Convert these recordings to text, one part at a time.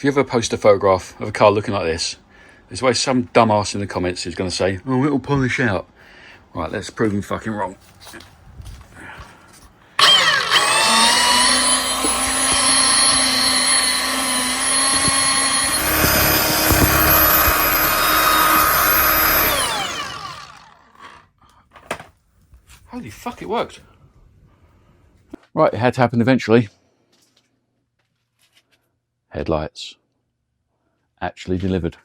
you ever post a photograph of a car looking like this, there's always some dumbass in the comments who's going to say, oh, it'll polish out. Right, let's prove him fucking wrong. Holy fuck, it worked. Right, it had to happen eventually. Headlights. Actually delivered.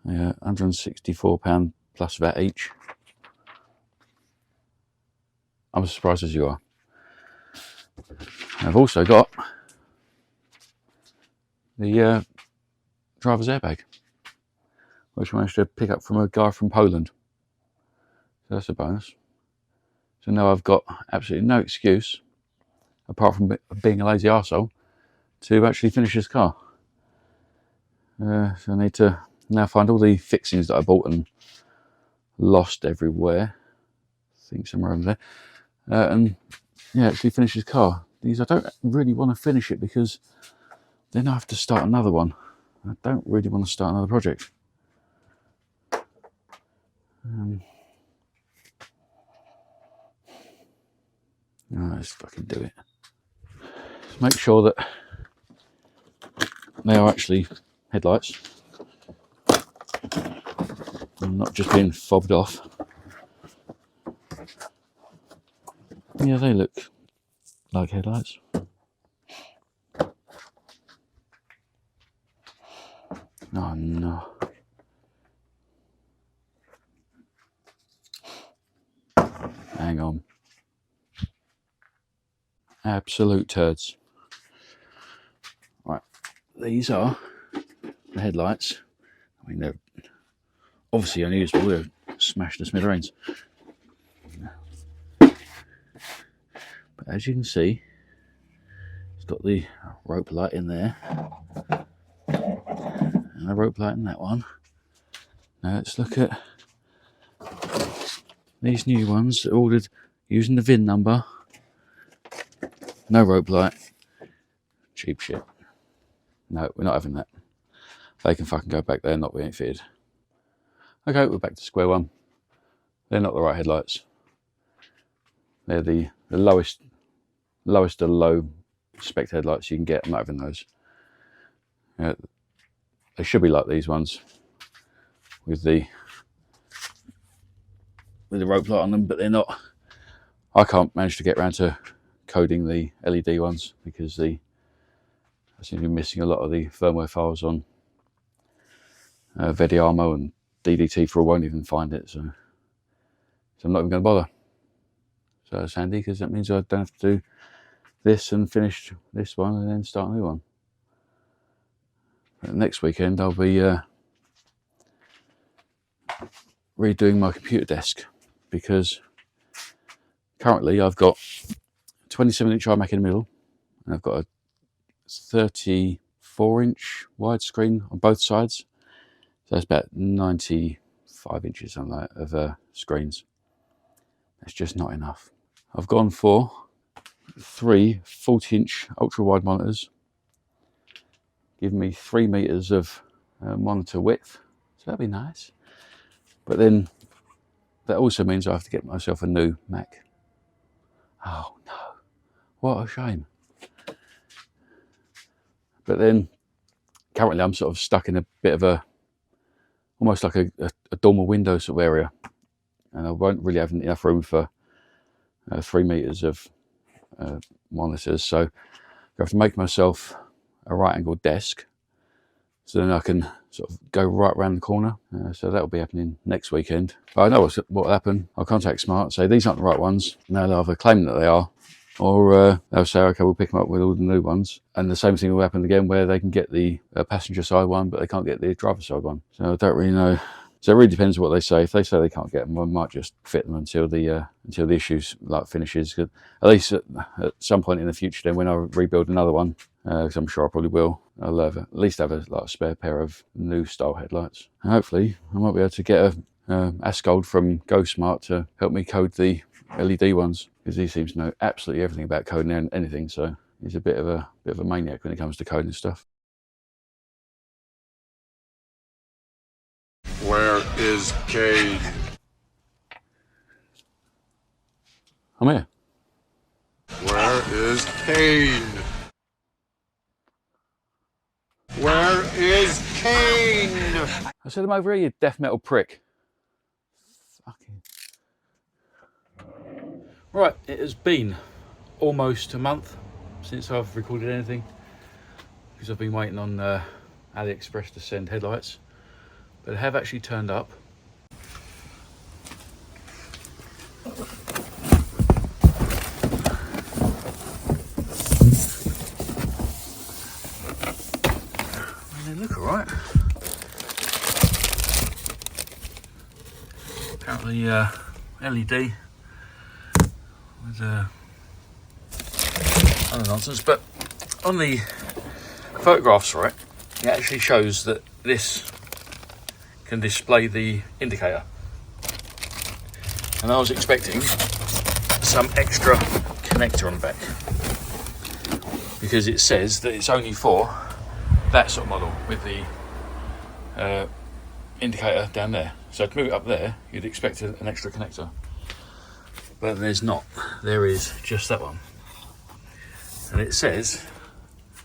Yeah, £164 plus VAT each. I'm as surprised as you are. I've also got the driver's airbag, which I managed to pick up from a guy from Poland. So that's a bonus. So now I've got absolutely no excuse, apart from being a lazy arsehole, to actually finish this car. So I need to now find all the fixings that I bought and lost everywhere. I think somewhere over there. And yeah, actually finish this car. These I don't really want to finish it because then I have to start another one. I don't really want to start another project. Let's fucking do it. Just make sure that they are actually headlights and not just being fobbed off. Yeah, they look like headlights. Oh no. Hang on. Absolute turds. Right, these are the headlights. I mean, they're obviously unusable. They're smashed to smithereens. But as you can see, it's got the rope light in there and a rope light in that one. Now let's look at these new ones ordered using the VIN number. No rope light. Cheap shit. No, we're not having that. They can fucking go back there, not being fitted. Okay, we're back to square one. They're not the right headlights. They're the lowest of low spec headlights you can get. I'm not having those. They should be like these ones with the rope light on them, but they're not. I can't manage to get around to coding the LED ones because I seem to be missing a lot of the firmware files on Vediamo, and DDT4 won't even find it, so I'm not even going to bother. So it's handy because that means I don't have to do this and finish this one and then start a new one. But next weekend I'll be redoing my computer desk, because currently I've got 27-inch iMac in the middle, and I've got a 34-inch widescreen on both sides. So that's about 95 inches, something like that, of screens. That's just not enough. I've gone for 3 40-inch ultra-wide monitors, giving me 3 meters of monitor width. So that'd be nice. But then that also means I have to get myself a new Mac. Oh no, what a shame. But then currently I'm sort of stuck in a bit of almost like a dormer window sort of area, and I won't really have enough room for 3 meters of monitors. So I have to make myself a right angled desk, so then I can sort of go right around the corner. So that'll be happening next weekend. But I know what will happen. I'll contact Smart, say these aren't the right ones. And they'll either claim that they are, or they'll say, okay, we'll pick them up with all the new ones. And the same thing will happen again, where they can get the passenger side one, but they can't get the driver side one. So I don't really know. So it really depends on what they say. If they say they can't get them, I might just fit them until the issues finishes. At least at some point in the future, then when I rebuild another one, because I'm sure I probably will, I'll at least have a spare pair of new style headlights. And hopefully, I might be able to get a Ascold from GoSmart to help me code the LED ones, because he seems to know absolutely everything about coding anything. So He's a bit of a maniac when it comes to coding stuff. Where is Kane? I'm here. Where is Kane? Where is Kane? I said, I'm over here, you death metal prick. Fucking. Right, it has been almost a month since I've recorded anything because I've been waiting on Aliexpress to send headlights, but they have actually turned up. And they look alright. Apparently LED with other nonsense, but on the photographs, right, it actually shows that this can display the indicator, and I was expecting some extra connector on the back because it says that it's only for that sort of model with the indicator down there. So to move it up there, you'd expect an extra connector, but there's not. There is just that one, and it says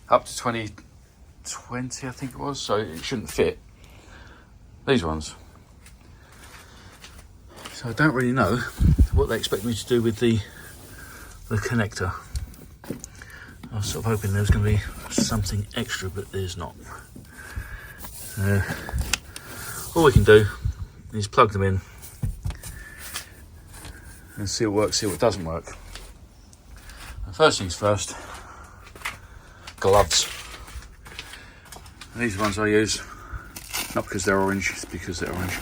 up to 2020, I think it was, so it shouldn't fit these ones. So I don't really know what they expect me to do with the connector. I was sort of hoping there was going to be something extra, but there's not. All we can do is plug them in and see what works, see what doesn't work. And first things first, gloves. These ones I use, not because they're orange, it's because they're orange.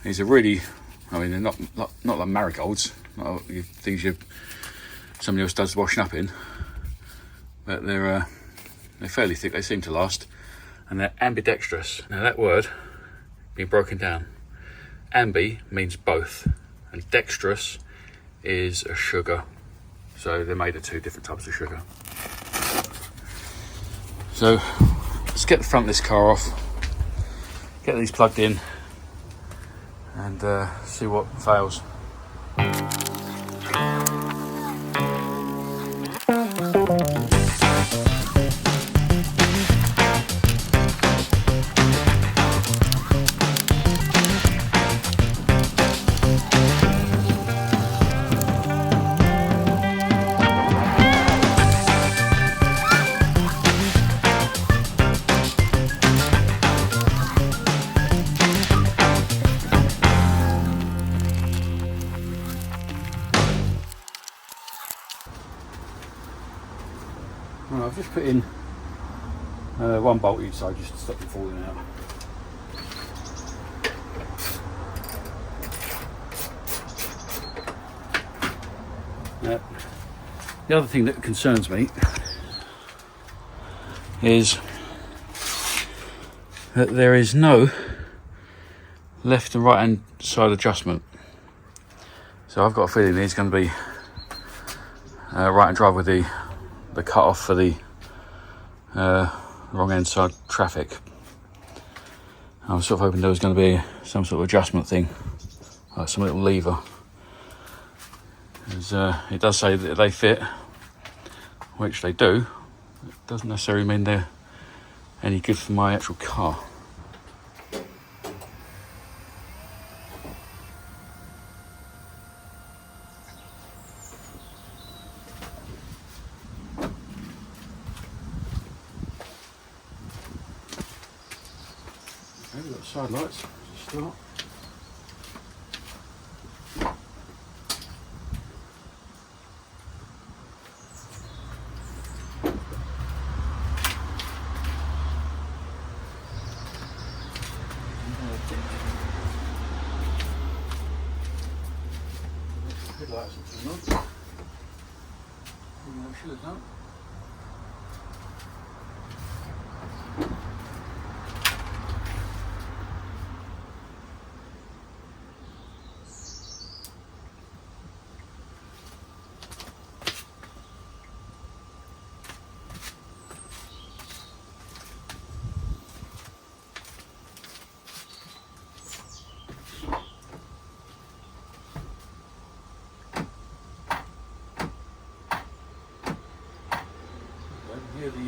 These are really, I mean, they're not like marigolds, not like things somebody else does washing up in, but they're fairly thick. They seem to last, and they're ambidextrous. Now that word being broken down, ambi means both, and dextrous is a sugar. So they're made of two different types of sugar. So let's get the front of this car off, get these plugged in, and see what fails. Right, I've just put in one bolt each side just to stop them falling out. The other thing that concerns me is that there is no left and right hand side adjustment. So I've got a feeling there's going to be right hand drive with the cut off for the wrong hand side traffic. I was sort of hoping there was going to be some sort of adjustment thing, like some little lever. As, it does say that they fit, which they do. It doesn't necessarily mean they're any good for my actual car. Okay, we've got side lights to start. Headlights are turned on. Even though she was not.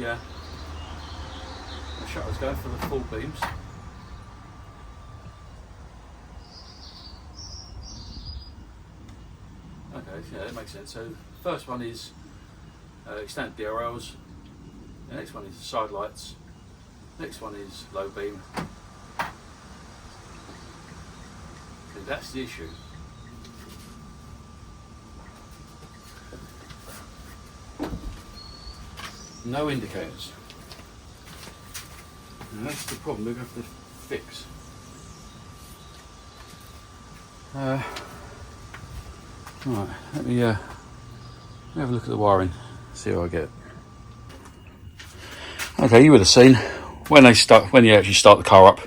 the shutters go for the full beams. Okay, yeah, that makes sense. So first one is extended DRLs, the next one is side lights, next one is low beam. Okay, that's the issue. No indicators. And that's the problem we're going to have to fix. Right, let me have a look at the wiring, see how I get. Okay, you would have seen when you actually start the car up,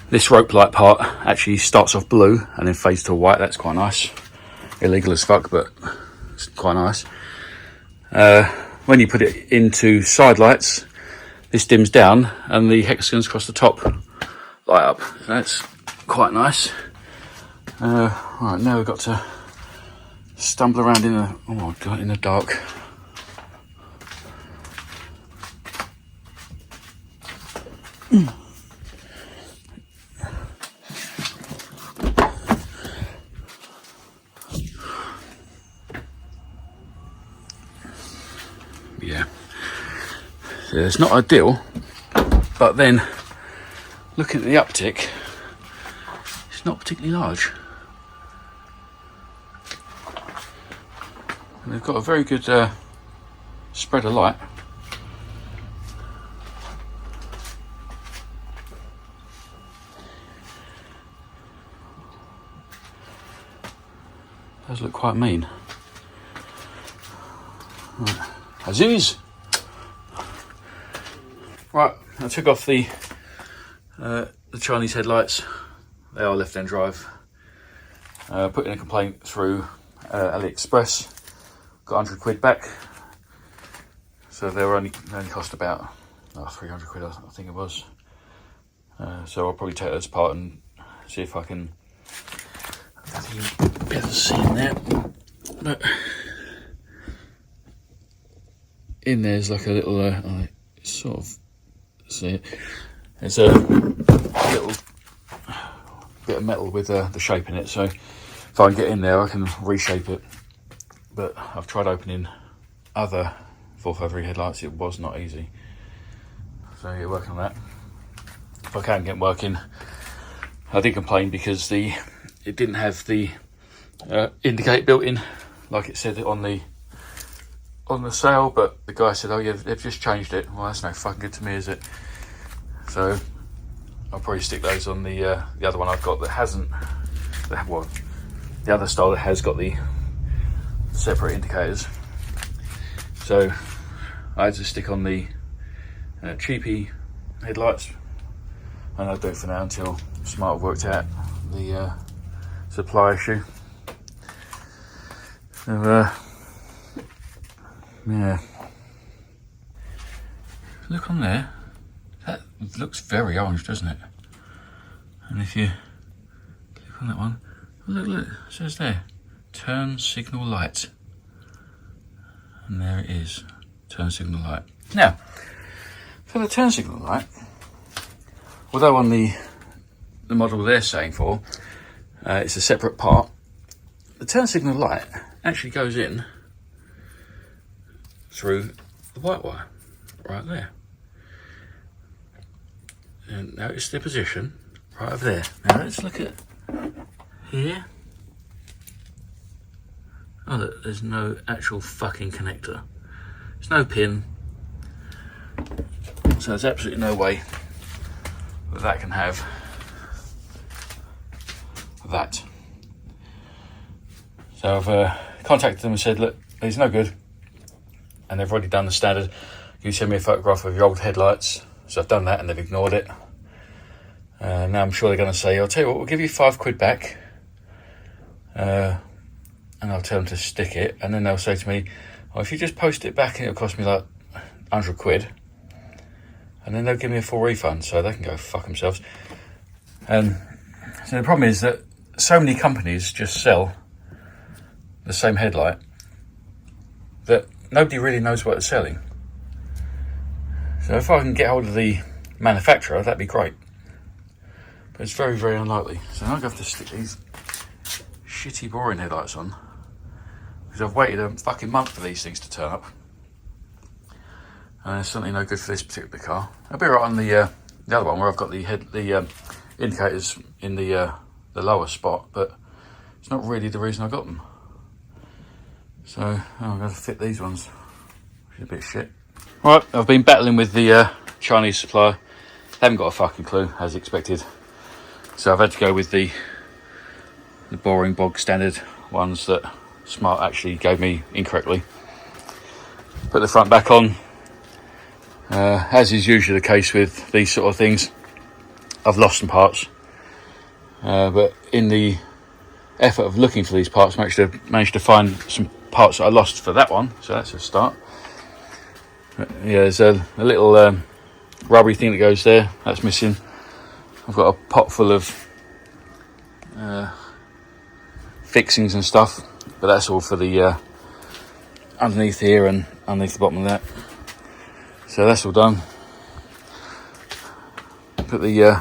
this rope light part actually starts off blue and then fades to white. That's quite nice. Illegal as fuck, but it's quite nice. When you put it into side lights, this dims down and the hexagons across the top light up. That's quite nice. Right, now we've got to stumble around in the dark. Yeah, it's not ideal, but then looking at the uptick, it's not particularly large. And they've got a very good spread of light. Does look quite mean. Right. Aziz! Right, I took off the Chinese headlights. They are left-hand drive. Put in a complaint through Aliexpress. Got 100 quid back. So they were only cost about 300 quid, I think it was. So I'll probably take those apart and see if I can. I don't think you'll be able to see in there, but in there's like a little sort of see it. There's a little bit of metal with the shape in it. So if I can get in there, I can reshape it. But I've tried opening other 453 headlights. It was not easy. So you're working on that. If I can get working, I did complain because it didn't have the indicate built in, like it said on the sale. But the guy said, "Oh yeah, they've just changed it." Well, that's no fucking good to me, is it? So I'll probably stick those on the other one I've got that hasn't. Well, the other style that has got the separate indicators. So I had to stick on the cheapy headlights, and I'll do it for now until Smart have worked out the supply issue. So yeah, look on there, that looks very orange, doesn't it? And if you click on that one, look, it says there, turn signal light. And there it is, turn signal light. Now, for the turn signal light, although on the model they're saying for, it's a separate part, the turn signal light actually goes in through the white wire, right there. And notice the position, right over there. Now let's look at here. Oh look, there's no actual fucking connector. There's no pin. So there's absolutely no way that can have that. So I've contacted them and said, look, it's no good. And they've already done the standard, you send me a photograph of your old headlights. So I've done that and they've ignored it. Now I'm sure they're going to say, I'll tell you what, we'll give you £5 back. And I'll tell them to stick it. And then they'll say to me, oh, if you just post it back, it'll cost me like 100 quid. And then they'll give me a full refund, so they can go fuck themselves. And so the problem is that so many companies just sell the same headlight that nobody really knows what they're selling. So if I can get hold of the manufacturer, that'd be great. But it's very, very unlikely. So I'm going to have to stick these shitty boring headlights on, because I've waited a fucking month for these things to turn up. And it's certainly no good for this particular car. I'll be right on the other one where I've got the indicators in the lower spot, but it's not really the reason I got them. So I'm going to fit these ones, which is a bit shit. Right, I've been battling with the Chinese supplier. Haven't got a fucking clue, as expected. So I've had to go with the boring bog standard ones that Smart actually gave me incorrectly. Put the front back on. As is usually the case with these sort of things, I've lost some parts. But in the effort of looking for these parts, I managed to find some parts that I lost for that one. So that's a start. Yeah, there's a little rubbery thing that goes there. That's missing. I've got a pot full of fixings and stuff, but that's all for the underneath here and underneath the bottom of that. So that's all done. Put the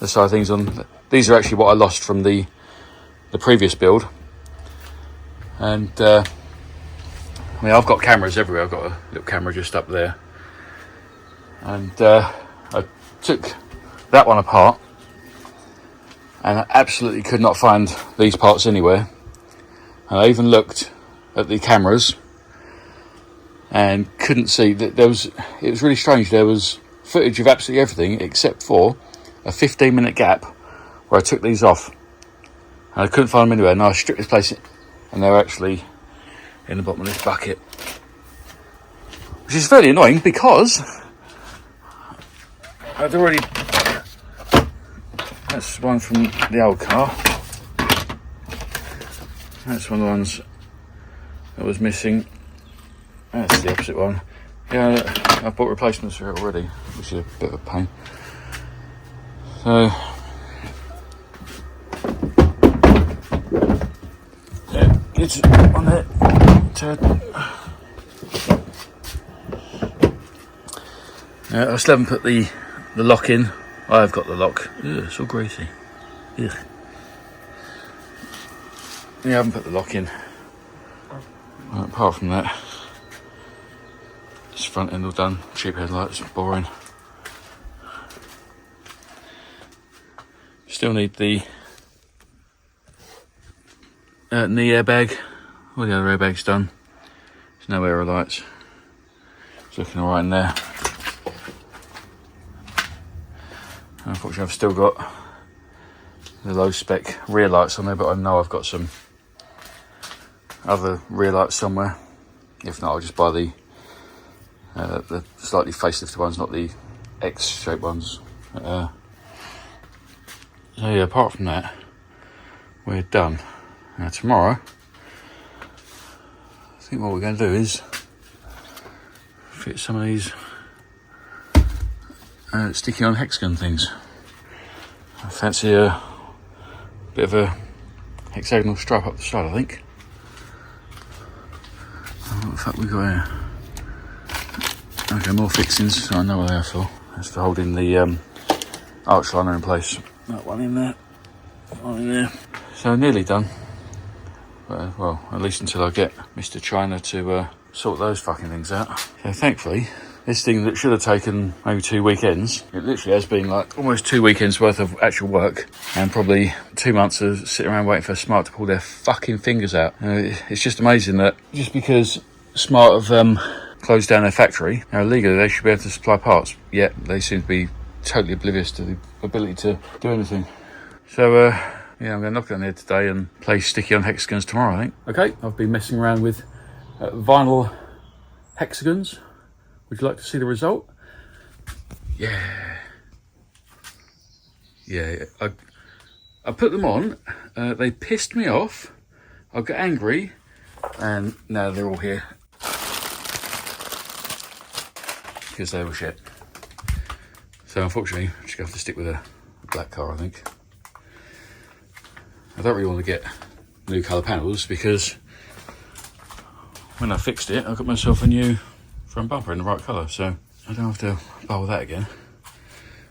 side things on. These are actually what I lost from the previous build. And I mean, I've got cameras everywhere. I've got a little camera just up there. And I took that one apart, and I absolutely could not find these parts anywhere. And I even looked at the cameras and couldn't see that it was really strange. There was footage of absolutely everything except for a 15-minute gap where I took these off, and I couldn't find them anywhere. And I stripped this place, and they were actually in the bottom of this bucket, which is fairly annoying because I'd already. That's one from the old car. That's one of the ones that was missing. That's the opposite one. Yeah, I bought replacements for it already, which is a bit of a pain. So yeah, it's on there. I still haven't put the lock in. I've got the lock. Ugh, it's all greasy. Ugh. Yeah, I haven't put the lock in. Well, apart from that, this front end all done. Cheap headlights, boring. Still need the knee airbag. All the other airbags done. There's no aero lights. It's looking alright in there. Unfortunately, I've still got the low spec rear lights on there, but I know I've got some other rear lights somewhere. If not, I'll just buy the slightly facelifted ones, not the X-shaped ones. So yeah, apart from that, we're done. Now tomorrow, I think what we're going to do is fit some of these sticky on hexagon things. I fancy a bit of a hexagonal stripe up the side, I think. What the fuck we got here? Okay, more fixings, so I know what they are for. That's for holding the arch liner in place. That one in there, one in there. So nearly done. But, well, at least until I get Mr. China to sort those fucking things out. So thankfully, this thing that should have taken maybe 2 weekends, it literally has been like almost 2 weekends worth of actual work, and probably 2 months of sitting around waiting for Smart to pull their fucking fingers out. It's just amazing that just because Smart have closed down their factory, now legally they should be able to supply parts, yet they seem to be totally oblivious to the ability to do anything. So yeah, I'm going to knock it on there today and play sticky on hexagons tomorrow, I think. Okay, I've been messing around with vinyl hexagons. Would you like to see the result? Yeah. Yeah, I put them on, they pissed me off, I got angry, and now they're all here. Because they were shit. So unfortunately, I'm just going to have to stick with a black car, I think. I don't really want to get new colour panels because when I fixed it, I got myself a new front bumper in the right colour. So I don't have to bowl that again.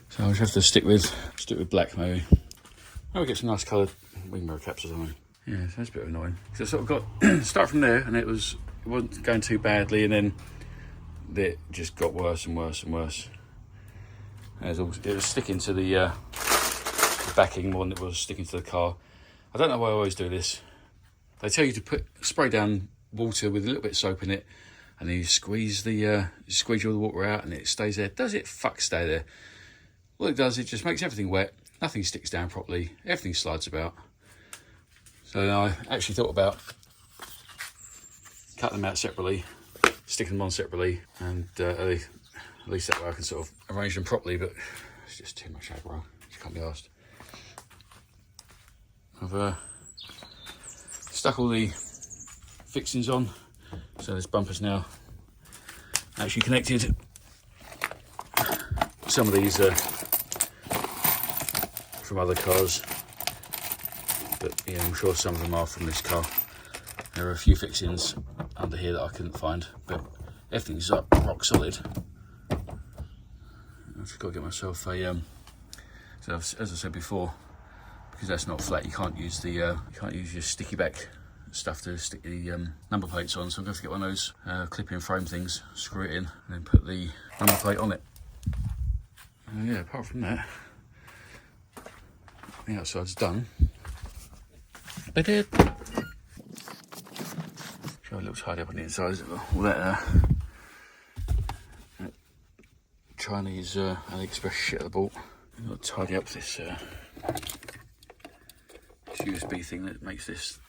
So I'll just have to stick with black maybe. Maybe get some nice coloured wing mirror caps or something. Yeah, so that's a bit annoying. So I sort of got start from there, and it wasn't going too badly, and then it just got worse and worse and worse. It was sticking to the backing more than it was sticking to the car. I don't know why I always do this. They tell you to spray down water with a little bit of soap in it, and then you squeeze all the water out, and it stays there. Does it stay there? All it does, it just makes everything wet. Nothing sticks down properly. Everything slides about. So I actually thought about cutting them out separately, sticking them on separately, and at least that way I can sort of arrange them properly, but it's just too much aggro. You can't be asked. I've stuck all the fixings on, so this bumper's now actually connected. Some of these are from other cars, but yeah, I'm sure some of them are from this car. There are a few fixings under here that I couldn't find, but everything's up rock solid. I've just got to get myself a so as I said before, because that's not flat, you can't use your sticky back stuff to stick the number plates on. So I'm going to get one of those clip-in frame things, screw it in, and then put the number plate on it. Yeah, apart from that, the outside's done. But it show a little tidy up on the inside. All that Chinese Aliexpress shit I bought. I've got to tidy up this USB thing that makes this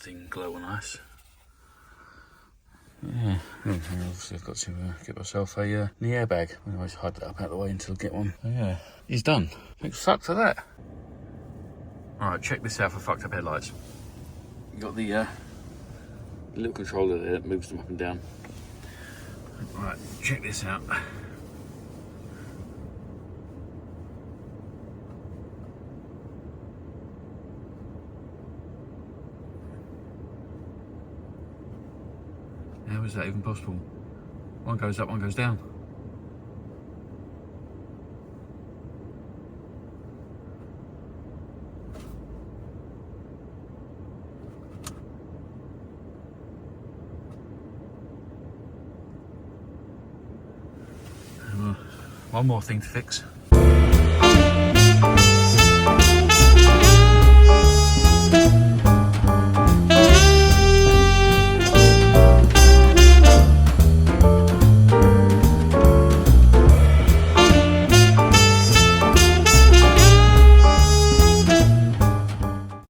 thing glow nice. Yeah, obviously I've got to get myself a knee airbag. I always hide that up out of the way until I get one. So yeah, he's done. Thanks fuck for that. Alright, check this out for fucked up headlights. You got the little controller there that moves them up and down. Right, check this out. How is that even possible? One goes up, one goes down. One more thing to fix.